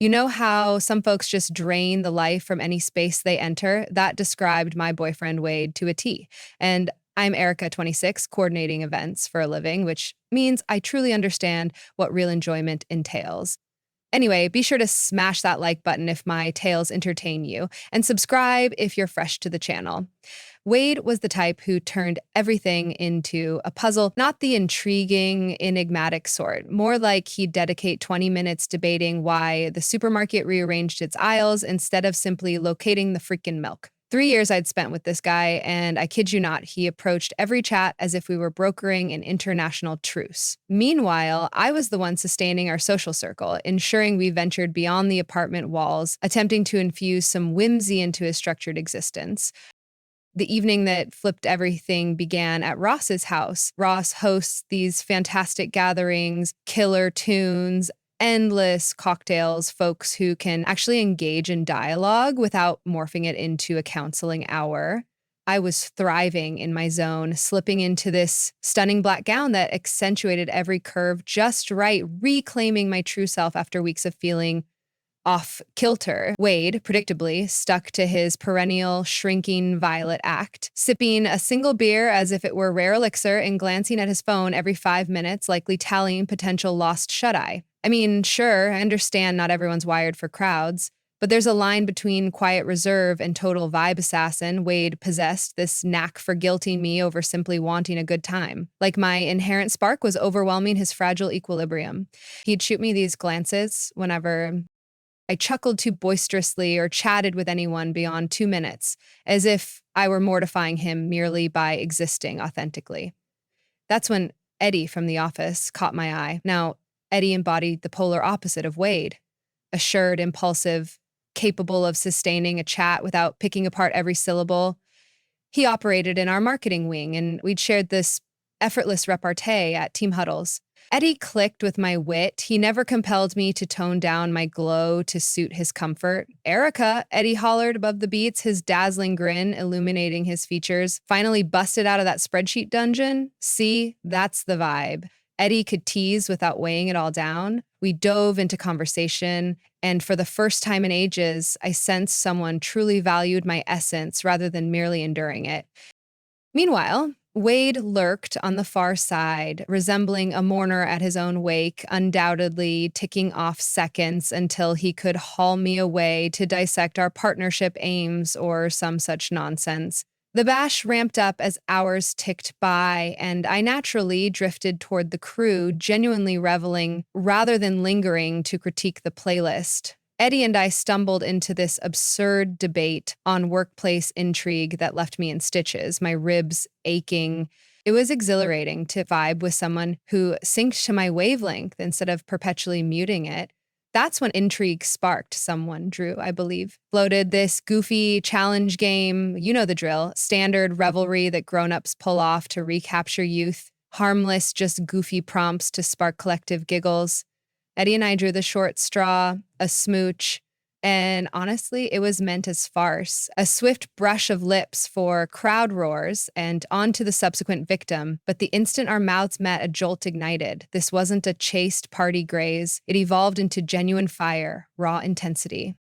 You know how some folks just drain the life from any space they enter? That described my boyfriend Wade to a T. And I'm Erica, 26, coordinating events for a living, which means I truly understand what real enjoyment entails. Anyway, be sure to smash that like button if my tales entertain you, and subscribe if you're fresh to the channel. Wade was the type who turned everything into a puzzle, not the intriguing, enigmatic sort. More like he'd dedicate 20 minutes debating why the supermarket rearranged its aisles instead of simply locating the freaking milk. 3 years I'd spent with this guy, and I kid you not, he approached every chat as if we were brokering an international truce. Meanwhile, I was the one sustaining our social circle, ensuring we ventured beyond the apartment walls, attempting to infuse some whimsy into his structured existence. The evening that flipped everything began at Ross's house. Ross hosts these fantastic gatherings, killer tunes, endless cocktails, folks who can actually engage in dialogue without morphing it into a counseling hour. I was thriving in my zone, slipping into this stunning black gown that accentuated every curve just right, reclaiming my true self after weeks of feeling off kilter. Wade, predictably, stuck to his perennial shrinking violet act, sipping a single beer as if it were rare elixir and glancing at his phone every 5 minutes, likely tallying potential lost shut-eye. I mean, sure, I understand not everyone's wired for crowds, but there's a line between quiet reserve and total vibe assassin. Wade possessed this knack for guilting me over simply wanting a good time. Like my inherent spark was overwhelming his fragile equilibrium. He'd shoot me these glances whenever I chuckled too boisterously or chatted with anyone beyond 2 minutes, as if I were mortifying him merely by existing authentically. That's when Eddie from the office caught my eye. Now, Eddie embodied the polar opposite of Wade: assured, impulsive, capable of sustaining a chat without picking apart every syllable. He operated in our marketing wing, and we'd shared this effortless repartee at team huddles. Eddie clicked with my wit. He never compelled me to tone down my glow to suit his comfort. Erica, Eddie hollered above the beats, his dazzling grin illuminating his features. Finally busted out of that spreadsheet dungeon. See, that's the vibe. Eddie could tease without weighing it all down. We dove into conversation, and for the first time in ages, I sensed someone truly valued my essence rather than merely enduring it. Meanwhile, Wade lurked on the far side, resembling a mourner at his own wake, undoubtedly ticking off seconds until he could haul me away to dissect our partnership aims or some such nonsense. The bash ramped up as hours ticked by, and I naturally drifted toward the crew, genuinely reveling rather than lingering to critique the playlist. Eddie and I stumbled into this absurd debate on workplace intrigue that left me in stitches, my ribs aching. It was exhilarating to vibe with someone who synced to my wavelength instead of perpetually muting it. That's when intrigue sparked. Someone, Drew, I believe, floated this goofy challenge game. You know the drill. Standard revelry that grown-ups pull off to recapture youth. Harmless, just goofy prompts to spark collective giggles. Eddie and I drew the short straw, a smooch, and honestly, it was meant as farce. A swift brush of lips for crowd roars and on to the subsequent victim. But the instant our mouths met, a jolt ignited. This wasn't a chaste party graze. It evolved into genuine fire, raw intensity.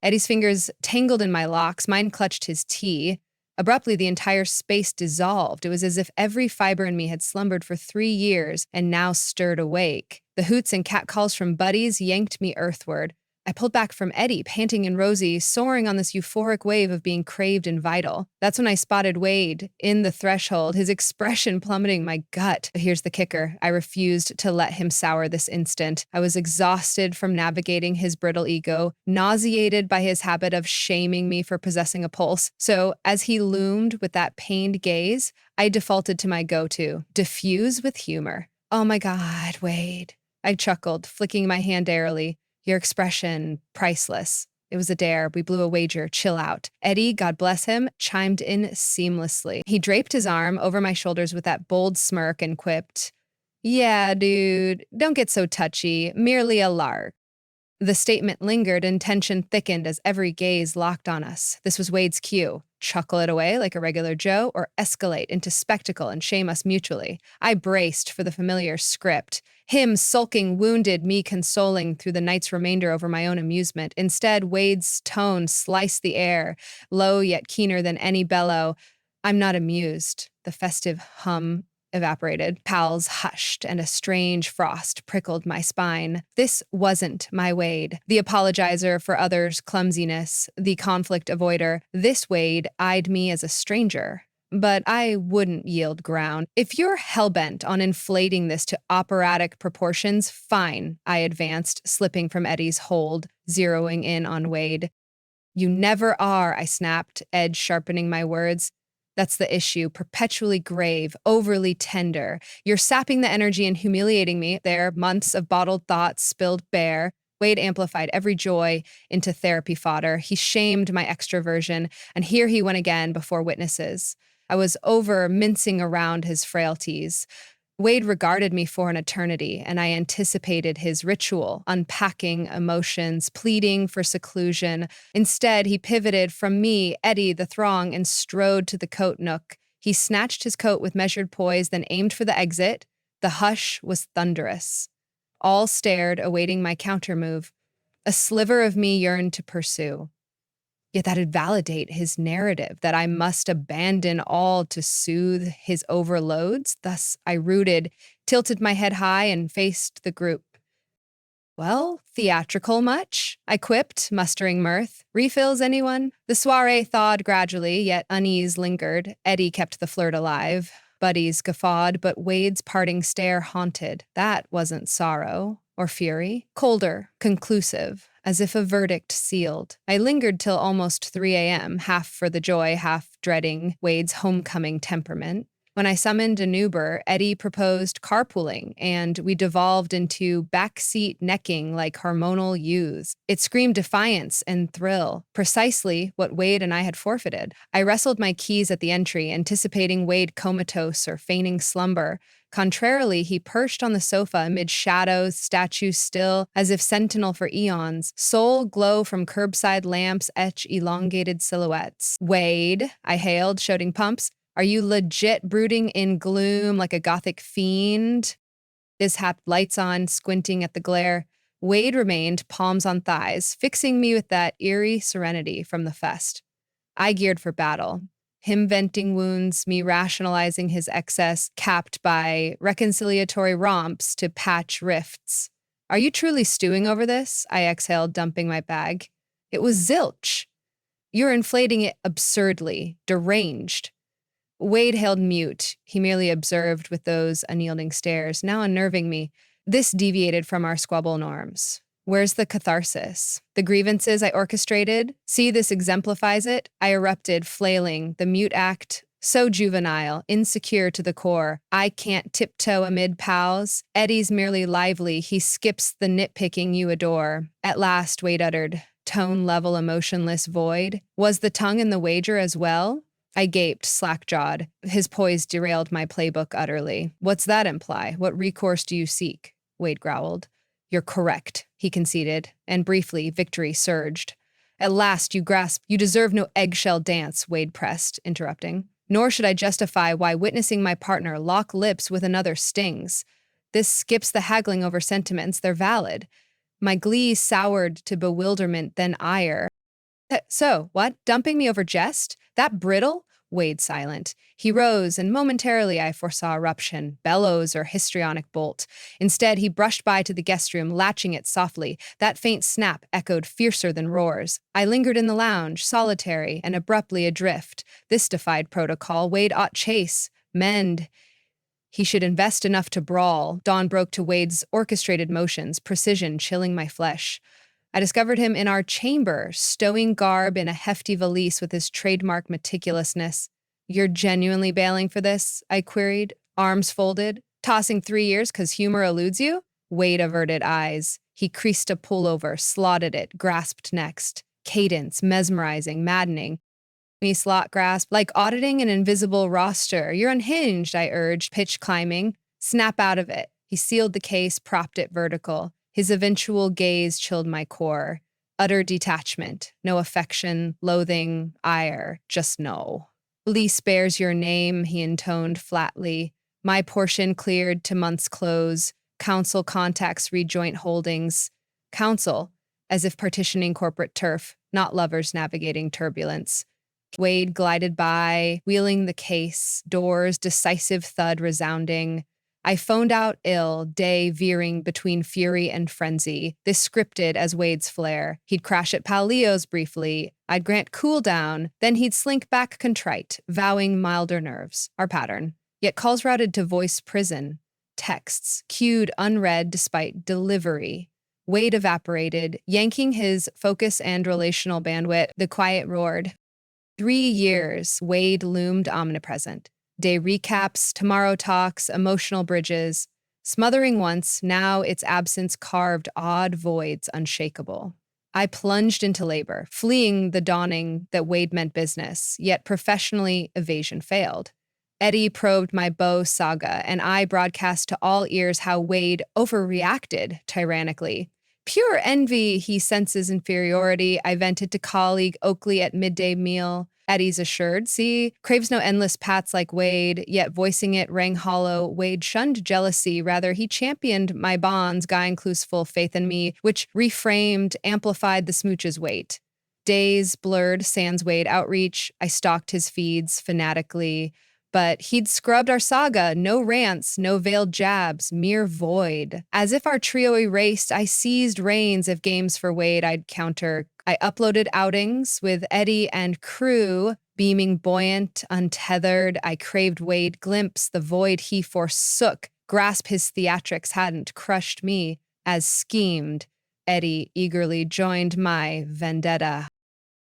Eddie's fingers tangled in my locks, mine clutched his tea. Abruptly, the entire space dissolved. It was as if every fiber in me had slumbered for 3 years and now stirred awake. The hoots and catcalls from buddies yanked me earthward. I pulled back from Eddie, panting and rosy, soaring on this euphoric wave of being craved and vital. That's when I spotted Wade in the threshold, his expression plummeting my gut. But here's the kicker. I refused to let him sour this instant. I was exhausted from navigating his brittle ego, nauseated by his habit of shaming me for possessing a pulse. So as he loomed with that pained gaze, I defaulted to my go-to: diffuse with humor. Oh my God, Wade. I chuckled, flicking my hand airily. Your expression, priceless. It was a dare. We blew a wager. Chill out. Eddie, God bless him, chimed in seamlessly. He draped his arm over my shoulders with that bold smirk and quipped, "Yeah, dude, don't get so touchy. Merely a lark." The statement lingered and tension thickened as every gaze locked on us. This was Wade's cue. chuckle it away like a regular Joe, or escalate into spectacle and shame us mutually. I braced for the familiar script. Him sulking wounded, me consoling through the night's remainder over my own amusement. Instead, Wade's tone sliced the air, low yet keener than any bellow. I'm not amused. The festive hum evaporated. Pals hushed, and a strange frost prickled my spine. This wasn't my Wade, the apologizer for others' clumsiness, the conflict avoider. This Wade eyed me as a stranger. But I wouldn't yield ground. If you're hellbent on inflating this to operatic proportions, fine, I advanced, slipping from Eddie's hold, zeroing in on Wade. You never are, I snapped, edge sharpening my words. That's the issue, perpetually grave, overly tender. You're sapping the energy and humiliating me. There, months of bottled thoughts spilled bare. Wade amplified every joy into therapy fodder. He shamed my extroversion, and here he went again before witnesses. I was over mincing around his frailties. Wade regarded me for an eternity, and I anticipated his ritual, unpacking emotions, pleading for seclusion. Instead, he pivoted from me, Eddie, the throng, and strode to the coat nook. He snatched his coat with measured poise, then aimed for the exit. The hush was thunderous. All stared, awaiting my countermove. A sliver of me yearned to pursue. Yet that'd validate his narrative that I must abandon all to soothe his overloads. Thus, I rooted, tilted my head high, and faced the group. Well, theatrical much? I quipped, mustering mirth. Refills, anyone? The soiree thawed gradually, yet unease lingered. Eddie kept the flirt alive. Buddies guffawed, but Wade's parting stare haunted. That wasn't sorrow or fury. Colder, conclusive, as if a verdict sealed. I lingered till almost 3 a.m., half for the joy, half dreading Wade's homecoming temperament. When I summoned an Uber, Eddie proposed carpooling, and we devolved into backseat necking like hormonal youths. It screamed defiance and thrill, precisely what Wade and I had forfeited. I wrestled my keys at the entry, anticipating Wade comatose or feigning slumber. Contrarily, he perched on the sofa amid shadows, statues still, as if sentinel for eons. Sole glow from curbside lamps etch elongated silhouettes. Wade, I hailed, shouting pumps. Are you legit brooding in gloom like a gothic fiend? Ishap lights on, squinting at the glare. Wade remained, palms on thighs, fixing me with that eerie serenity from the fest. I geared for battle. Him venting wounds, me rationalizing his excess, capped by reconciliatory romps to patch rifts. Are you truly stewing over this? I exhaled, dumping my bag. It was zilch. You're inflating it absurdly, deranged. Wade held mute. He merely observed with those unyielding stares, now unnerving me. This deviated from our squabble norms. Where's the catharsis? The grievances I orchestrated? See, this exemplifies it. I erupted, flailing, the mute act so juvenile, insecure to the core. I can't tiptoe amid pals. Eddie's merely lively. He skips the nitpicking you adore. At last, Wade uttered, tone level, emotionless void. Was the tongue in the wager as well? I gaped, slack-jawed. His poise derailed my playbook utterly. What's that imply? What recourse do you seek? Wade growled. You're correct, he conceded, and briefly, victory surged. At last, you grasp. You deserve no eggshell dance, Wade pressed, interrupting. Nor should I justify why witnessing my partner lock lips with another stings. This skips the haggling over sentiments. They're valid. My glee soured to bewilderment, then ire. So, what? Dumping me over jest? That brittle? Wade silent. He rose, and momentarily I foresaw eruption, bellows, or histrionic bolt. Instead, he brushed by to the guest room, latching it softly. That faint snap echoed fiercer than roars. I lingered in the lounge, solitary and abruptly adrift. This defied protocol. Wade ought chase, mend. He should invest enough to brawl. Dawn broke to Wade's orchestrated motions, precision chilling my flesh. I discovered him in our chamber, stowing garb in a hefty valise with his trademark meticulousness. You're genuinely bailing for this? I queried, arms folded. Tossing 3 years 'cause humor eludes you? Wade averted eyes. He creased a pullover, slotted it, grasped next. Cadence, mesmerizing, maddening. Me slot grasp, like auditing an invisible roster. You're unhinged, I urged, pitch climbing. Snap out of it. He sealed the case, propped it vertical. His eventual gaze chilled my core. Utter detachment, no affection, loathing, ire, just no. Lee spares your name, he intoned flatly. My portion cleared to month's close. Council contacts rejoint holdings. Council, as if partitioning corporate turf, not lovers navigating turbulence. Wade glided by, wheeling the case, doors, decisive thud resounding. I phoned out ill, day veering between fury and frenzy. This scripted as Wade's flair. He'd crash at Pal Leo's briefly. I'd grant cool down, then he'd slink back contrite, vowing milder nerves, our pattern. Yet calls routed to voice prison. Texts, queued unread despite delivery. Wade evaporated, yanking his focus and relational bandwidth. The quiet roared. 3 years, Wade loomed omnipresent. Day recaps, tomorrow talks, emotional bridges. Smothering once, now its absence carved odd voids unshakable. I plunged into labor, fleeing the dawning that Wade meant business, yet professionally evasion failed. Eddie probed my Bo saga, and I broadcast to all ears how Wade overreacted tyrannically. Pure envy, he senses inferiority. I vented to colleague Oakley at midday meal. Eddie's assured, see, craves no endless pats like Wade, yet voicing it rang hollow. Wade shunned jealousy, rather he championed my bonds, Guy includes full faith in me, which reframed, amplified the smooch's weight. Days blurred sans Wade outreach. I stalked his feeds fanatically. But he'd scrubbed our saga, no rants, no veiled jabs, mere void. As if our trio erased, I seized reins if games for Wade I'd counter. I uploaded outings with Eddie and crew, beaming buoyant, untethered. I craved Wade glimpse the void he forsook. Grasp his theatrics hadn't crushed me as schemed. Eddie eagerly joined my vendetta.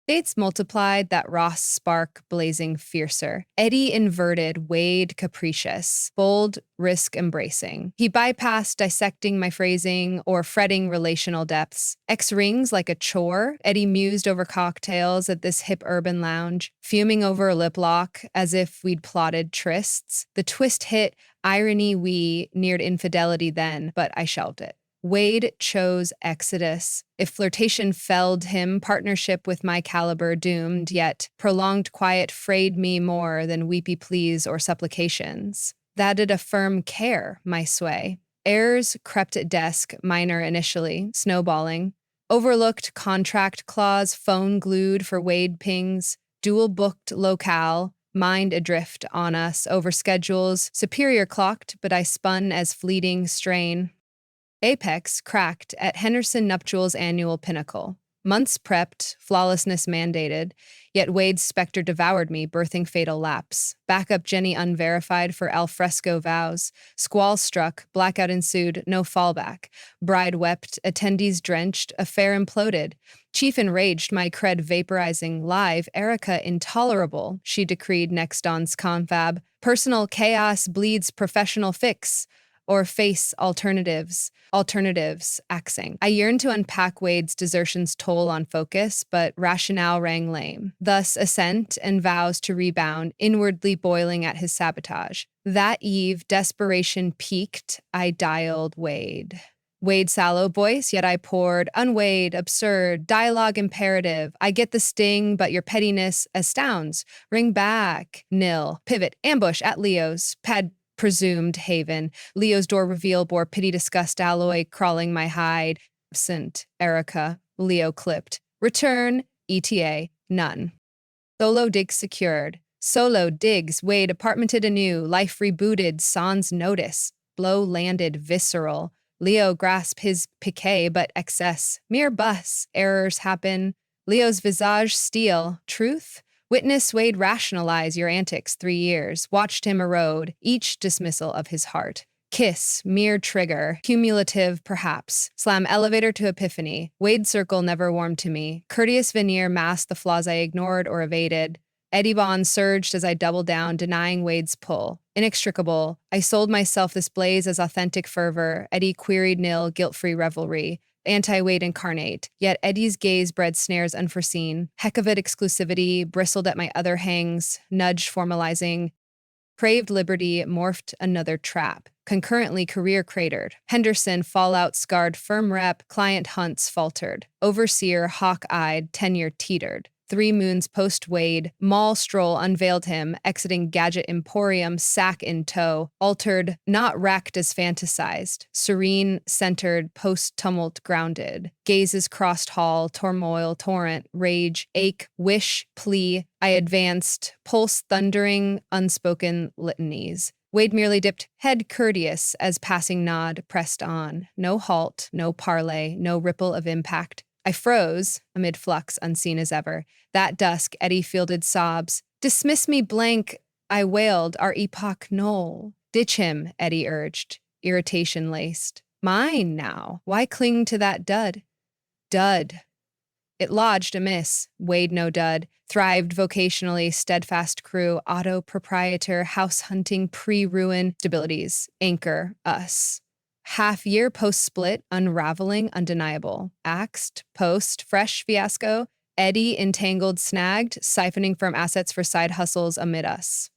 Dates multiplied, that Ross spark blazing fiercer. Eddie inverted, Wade capricious, bold, risk embracing. He bypassed dissecting my phrasing or fretting relational depths. X rings like a chore. Eddie mused over cocktails at this hip urban lounge, fuming over a lip lock as if we'd plotted trysts. The twist hit, irony we neared infidelity then, but I shelved it. Wade chose exodus. If flirtation felled him, partnership with my caliber doomed, yet prolonged quiet frayed me more than weepy pleas or supplications. That did a firm care, my sway. Errors crept at desk, minor initially, snowballing. Overlooked contract clause, phone glued for Wade pings, dual booked locale, mind adrift on us over schedules, superior clocked, but I spun as fleeting strain. Apex cracked at Henderson Nuptials' annual pinnacle. Months prepped, flawlessness mandated, yet Wade's specter devoured me, birthing fatal lapse. Backup Jenny unverified for alfresco vows. Squall struck, blackout ensued, no fallback. Bride wept, attendees drenched, affair imploded. Chief enraged, my cred vaporizing, live, Erica intolerable, she decreed next on's confab. Personal chaos bleeds professional fix. Or face alternatives, axing. I yearned to unpack Wade's desertion's toll on focus, but rationale rang lame. Thus, assent and vows to rebound, inwardly boiling at his sabotage. That eve, desperation peaked, I dialed Wade. Wade sallow voice, yet I poured, unweighed, absurd, dialogue imperative. I get the sting, but your pettiness astounds. Ring back, nil, pivot, ambush at Leo's, pad presumed haven. Leo's door reveal bore pity disgust alloy crawling my hide. Absent, Erica. Leo clipped. Return, ETA, none. Solo digs secured. Solo digs, Wade apartmented anew, life rebooted, sans notice. Blow landed visceral. Leo grasp his piquet, but excess. Mere bus, errors happen. Leo's visage steel. Truth? Witness Wade rationalize your antics 3 years, watched him erode, each dismissal of his heart. Kiss, mere trigger, cumulative perhaps. Slam elevator to epiphany. Wade circle never warmed to me. Courteous veneer masked the flaws I ignored or evaded. Eddie Bond surged as I doubled down, denying Wade's pull. Inextricable, I sold myself this blaze as authentic fervor. Eddie queried nil, guilt-free revelry. Anti-Wade incarnate, yet Eddie's gaze bred snares unforeseen. Heck of it exclusivity, bristled at my other hangs, nudge formalizing. Craved liberty morphed another trap. Concurrently, career cratered. Henderson, fallout scarred firm rep, client hunts faltered. Overseer, hawk-eyed, tenure teetered. 3 moons post-Wade, mall stroll unveiled him, exiting gadget emporium, sack in tow, altered, not racked as fantasized, serene, centered, post-tumult grounded. Gazes crossed hall, turmoil, torrent, rage, ache, wish, plea. I advanced, pulse thundering, unspoken litanies. Wade merely dipped head courteous as passing nod pressed on. No halt, no parley, no ripple of impact. I froze, amid flux unseen as ever. That dusk, Eddie fielded sobs. Dismiss me blank, I wailed, our epoch null. Ditch him, Eddie urged, irritation laced. Mine now, why cling to that dud? Dud. It lodged amiss, Wade no dud, thrived vocationally, steadfast crew, auto proprietor, house hunting, pre-ruin, stabilities, anchor, us. Half-year post-split, unraveling, undeniable. Axed, post, fresh fiasco, Eddie entangled, snagged, siphoning firm assets for side hustles amid us.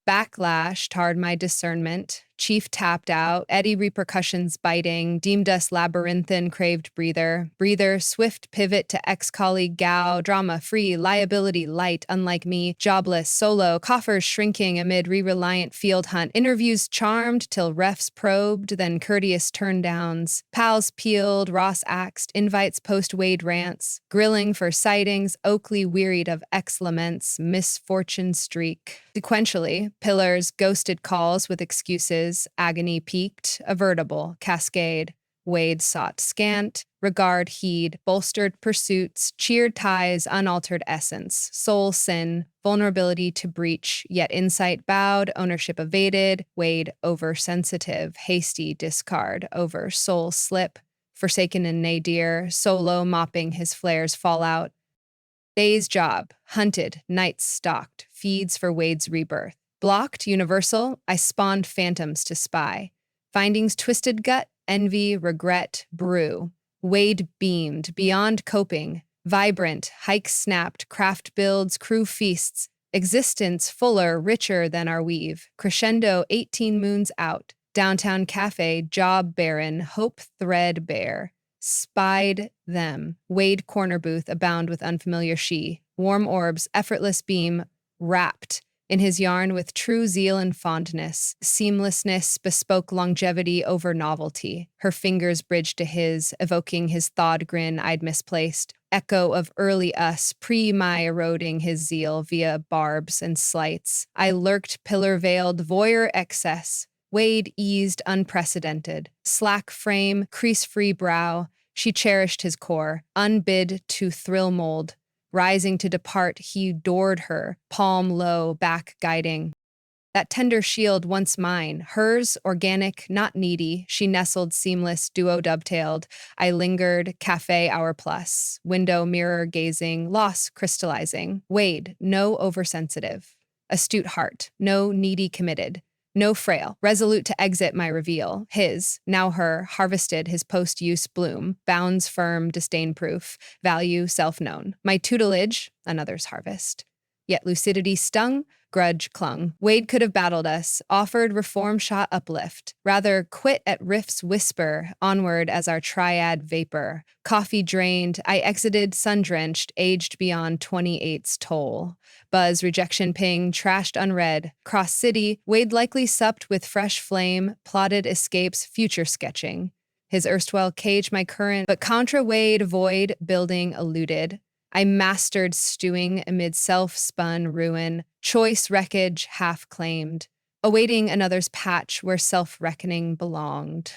Backlash tarred my discernment. Chief tapped out, Eddie repercussions biting, deemed us labyrinthine, craved breather. Breather, swift pivot to ex-colleague Gao, drama-free, liability light, unlike me, jobless, solo, coffers shrinking amid re-reliant field hunt, interviews charmed till refs probed, then courteous turndowns, pals peeled, Ross axed, invites post-Wade rants, grilling for sightings, Oakley wearied of ex-laments, misfortune streak. Sequentially, pillars, ghosted calls with excuses, agony peaked, avertible, cascade. Wade sought scant, regard heed, bolstered pursuits, cheered ties, unaltered essence, soul sin, vulnerability to breach, yet insight bowed, ownership evaded, Wade oversensitive, hasty discard, over soul slip, forsaken and nadir, solo mopping his flares fallout. Day's job, hunted, nights stalked, feeds for Wade's rebirth. Blocked, universal, I spawned phantoms to spy. Findings twisted gut, envy, regret, brew. Wade beamed, beyond coping. Vibrant, hikes snapped, craft builds, crew feasts. Existence fuller, richer than our weave. Crescendo 18 moons out. Downtown cafe, job barren, hope threadbare. Spied them. Wade corner booth abound with unfamiliar she. Warm orbs, effortless beam, wrapped in his yarn with true zeal and fondness, seamlessness, bespoke longevity over novelty. Her fingers bridged to his, evoking his thawed grin I'd misplaced. Echo of early us, my eroding his zeal via barbs and slights. I lurked pillar-veiled, voyeur excess. Wade eased unprecedented. Slack frame, crease-free brow. She cherished his core, unbid to thrill mold. Rising to depart, he adored her, palm low, back guiding. That tender shield once mine, hers, organic, not needy, she nestled seamless, duo dovetailed. I lingered, cafe hour plus, window mirror gazing, loss crystallizing. Wade, no oversensitive. Astute heart, no needy committed. No frail, resolute to exit my reveal. His, now her, harvested his post-use bloom, bounds firm, disdain-proof, value self-known. My tutelage, another's harvest. Yet lucidity stung, grudge clung. Wade could have battled us, offered reform shot uplift. Rather, quit at riff's whisper, onward as our triad vapor. Coffee drained, I exited sun-drenched, aged beyond 28's toll. Buzz, rejection ping, trashed unread. Cross city, Wade likely supped with fresh flame, plotted escapes, future sketching. His erstwhile cage my current, but contra Wade, void, building, eluded. I mastered stewing amid self-spun ruin, choice wreckage half-claimed, awaiting another's patch where self-reckoning belonged.